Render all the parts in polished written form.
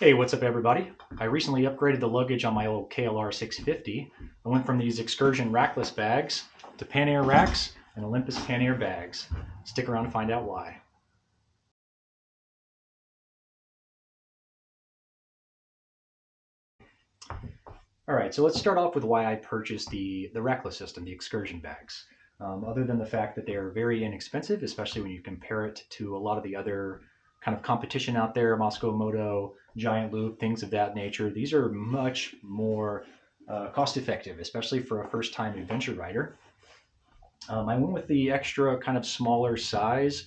Hey, what's up, everybody? I recently upgraded the luggage on my old KLR 650. I went from these Excursion Rackless bags to Pannier racks and Olympus Pannier bags. Stick around to find out why. All right, so let's start off with why I purchased the Rackless system, the Excursion bags. Other than the fact that they are very inexpensive, especially when you compare it to a lot of the other kind of competition out there, Moscow Moto, Giant Loop, things of that nature, these are much more cost effective, especially for a first time adventure rider. I went with the extra kind of smaller size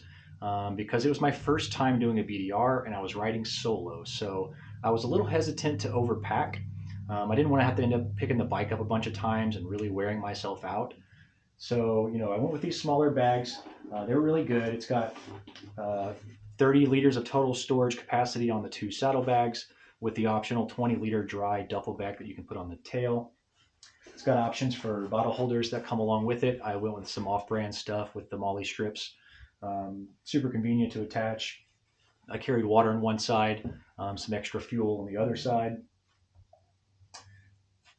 because it was my first time doing a BDR and I was riding solo. So I was a little hesitant to overpack. I didn't want to have to end up picking the bike up a bunch of times and really wearing myself out. So, I went with these smaller bags. They're really good. It's got uh, 30 liters of total storage capacity on the two saddlebags with the optional 20-liter dry duffel bag that you can put on the tail. It's got options for bottle holders that come along with it. I went with some off-brand stuff with the Molly strips. Super convenient to attach. I carried water on one side, some extra fuel on the other side.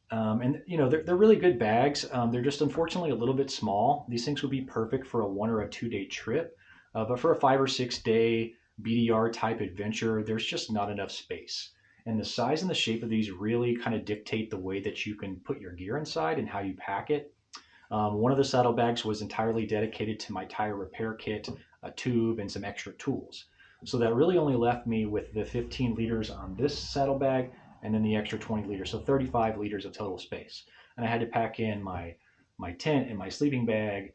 And they're really good bags. They're just unfortunately a little bit small. These things would be perfect for a 1 or 2 day trip, but for a 5 or 6 day BDR type adventure, there's just not enough space. And the size and the shape of these really kind of dictate the way that you can put your gear inside and how you pack it. One of the saddlebags was entirely dedicated to my tire repair kit, a tube, and some extra tools. So that really only left me with the 15 liters on this saddlebag and then the extra 20 liters, so 35 liters of total space. And I had to pack in my tent and my sleeping bag,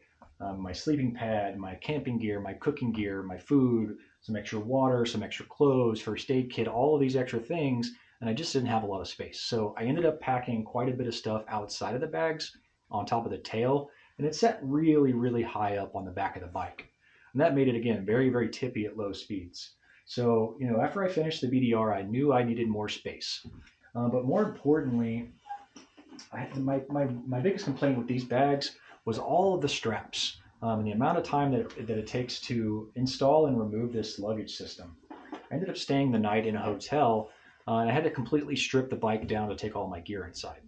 my sleeping pad, my camping gear, my cooking gear, my food, some extra water, some extra clothes, first aid kit, all of these extra things, and I just didn't have a lot of space. So I ended up packing quite a bit of stuff outside of the bags on top of the tail, and it set really, really high up on the back of the bike. And that made it, again, very, very tippy at low speeds. So, after I finished the BDR, I knew I needed more space. But more importantly, my biggest complaint with these bags was all of the straps and the amount of time that it takes to install and remove this luggage system. I ended up staying the night in a hotel and I had to completely strip the bike down to take all my gear inside.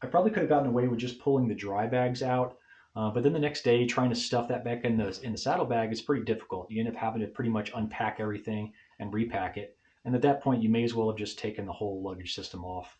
I probably could have gotten away with just pulling the dry bags out, but then the next day trying to stuff that back in the saddlebag is pretty difficult. You end up having to pretty much unpack everything and repack it, and at that point you may as well have just taken the whole luggage system off.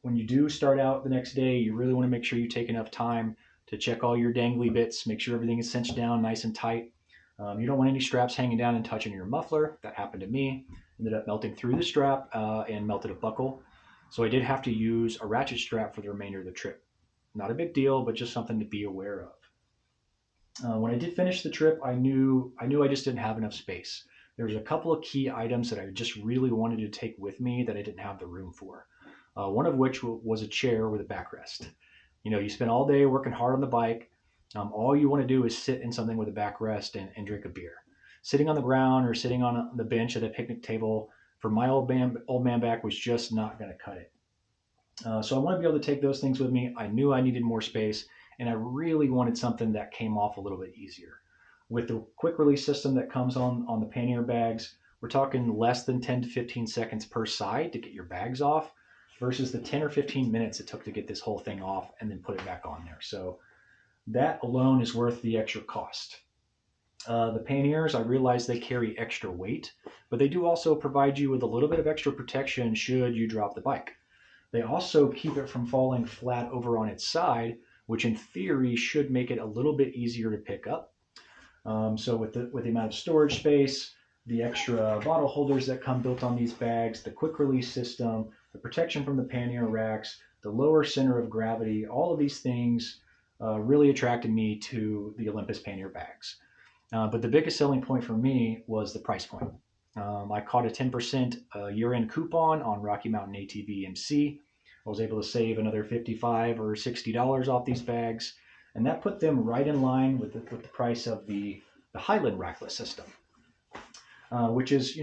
When you do start out the next day, you really want to make sure you take enough time to check all your dangly bits, make sure everything is cinched down nice and tight. You don't want any straps hanging down and touching your muffler. That happened to me. Ended up melting through the strap and melted a buckle. So I did have to use a ratchet strap for the remainder of the trip. Not a big deal, but just something to be aware of. When I did finish the trip, I knew I just didn't have enough space. There was a couple of key items that I just really wanted to take with me that I didn't have the room for. One of which was a chair with a backrest. You spend all day working hard on the bike. All you want to do is sit in something with a backrest and drink a beer. Sitting on the ground or sitting on the bench at a picnic table for my old man back was just not going to cut it. So I wanted to be able to take those things with me. I knew I needed more space, and I really wanted something that came off a little bit easier. With the quick release system that comes on the pannier bags, we're talking less than 10 to 15 seconds per side to get your bags off versus the 10 or 15 minutes it took to get this whole thing off and then put it back on there. So that alone is worth the extra cost. The panniers, I realize they carry extra weight, but they do also provide you with a little bit of extra protection should you drop the bike. They also keep it from falling flat over on its side, which in theory should make it a little bit easier to pick up. So with the amount of storage space, the extra bottle holders that come built on these bags, the quick release system, the protection from the pannier racks, the lower center of gravity, all of these things really attracted me to the Olympus Pannier bags. But the biggest selling point for me was the price point. I caught a 10% year-end coupon on Rocky Mountain ATV MC. I was able to save another $55 or $60 off these bags, and that put them right in line with the price of the Highland Rackless system, which is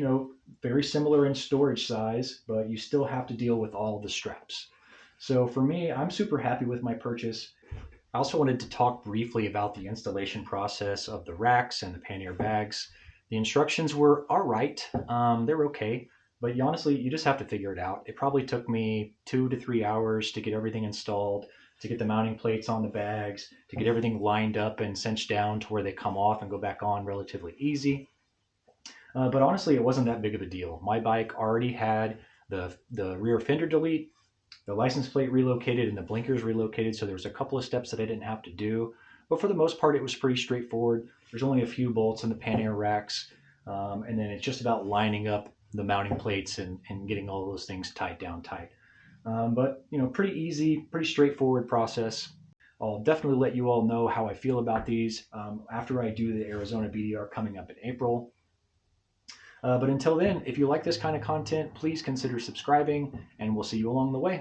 very similar in storage size, but you still have to deal with all of the straps. So for me, I'm super happy with my purchase. I also wanted to talk briefly about the installation process of the racks and the pannier bags. The instructions were all right. They're okay. But honestly, you just have to figure it out. It probably took me 2 to 3 hours to get everything installed, to get the mounting plates on the bags, to get everything lined up and cinched down to where they come off and go back on relatively easy. But honestly, it wasn't that big of a deal. My bike already had the rear fender delete, the license plate relocated, and the blinkers relocated. So there was a couple of steps that I didn't have to do. But for the most part, it was pretty straightforward. There's only a few bolts in the Pannier racks, and then it's just about lining up the mounting plates and getting all those things tied down tight. But pretty easy, pretty straightforward process. I'll definitely let you all know how I feel about these after I do the Arizona BDR coming up in April. But until then, if you like this kind of content, please consider subscribing, and we'll see you along the way.